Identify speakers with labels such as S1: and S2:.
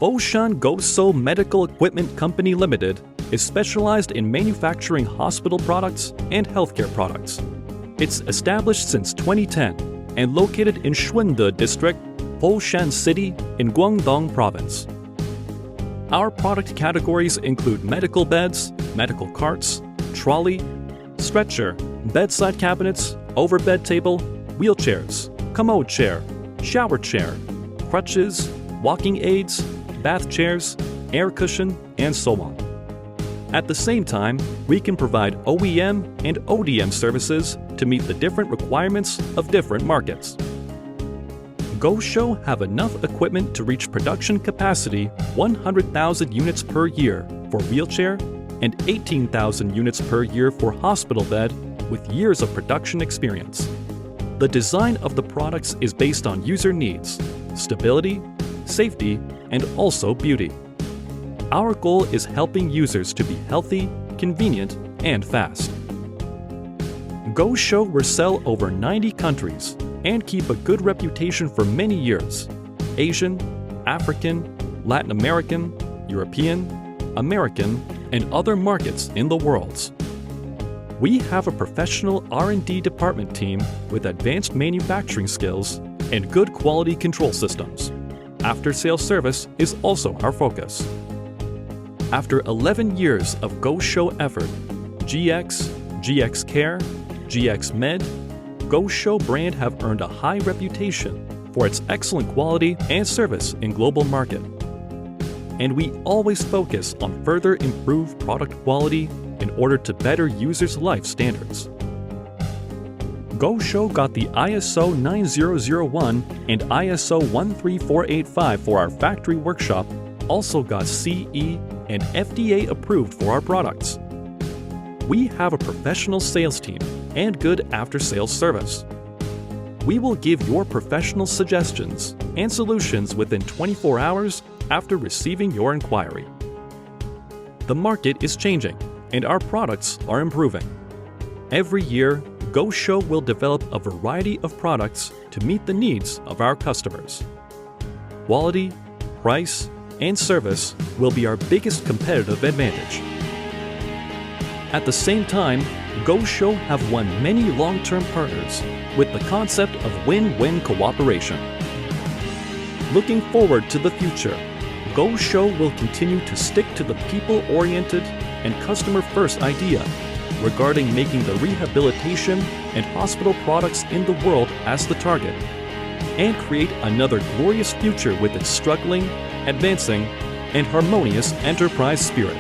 S1: Foshan Goxo Medical Equipment Company Limited is specialized in manufacturing hospital products and healthcare products. It's established since 2010 and located in Shunde District, Foshan City in Guangdong Province. Our product categories include medical beds, medical carts, trolley, stretcher, bedside cabinets, overbed table, wheelchairs, commode chair, shower chair, crutches, walking aids, bath chairs, air cushion, and so on. At the same time, we can provide OEM and ODM services to meet the different requirements of different markets. Goxo have enough equipment to reach production capacity 100,000 units per year for wheelchair and 18,000 units per year for hospital bed with years of production experience. The design of the products is based on user needs, stability, safety, and also beauty. Our goal is helping users to be healthy, convenient, and fast. Goxo will sell over 90 countries and keep a good reputation for many years: Asian, African, Latin American, European, American, and other markets in the world. We have a professional R&D department team with advanced manufacturing skills and good quality control systems. After-sales service is also our focus. After 11 years of Goxo effort, GX, GX Care, GX Med, Goxo brand have earned a high reputation for its excellent quality and service in global market. And we always focus on further improved product quality in order to better users' life standards. Goxo got the ISO 9001 and ISO 13485 for our factory workshop, also got CE and FDA approved for our products. We have a professional sales team and good after-sales service. We will give your professional suggestions and solutions within 24 hours after receiving your inquiry. The market is changing and our products are improving. Every year, Goxo will develop a variety of products to meet the needs of our customers. Quality, price, and service will be our biggest competitive advantage. At the same time, Goxo have won many long-term partners with the concept of win-win cooperation. Looking forward to the future, Goxo will continue to stick to the people-oriented and customer-first idea regarding making the rehabilitation and hospital products in the world as the target, and create another glorious future with its struggling, advancing, and harmonious enterprise spirit.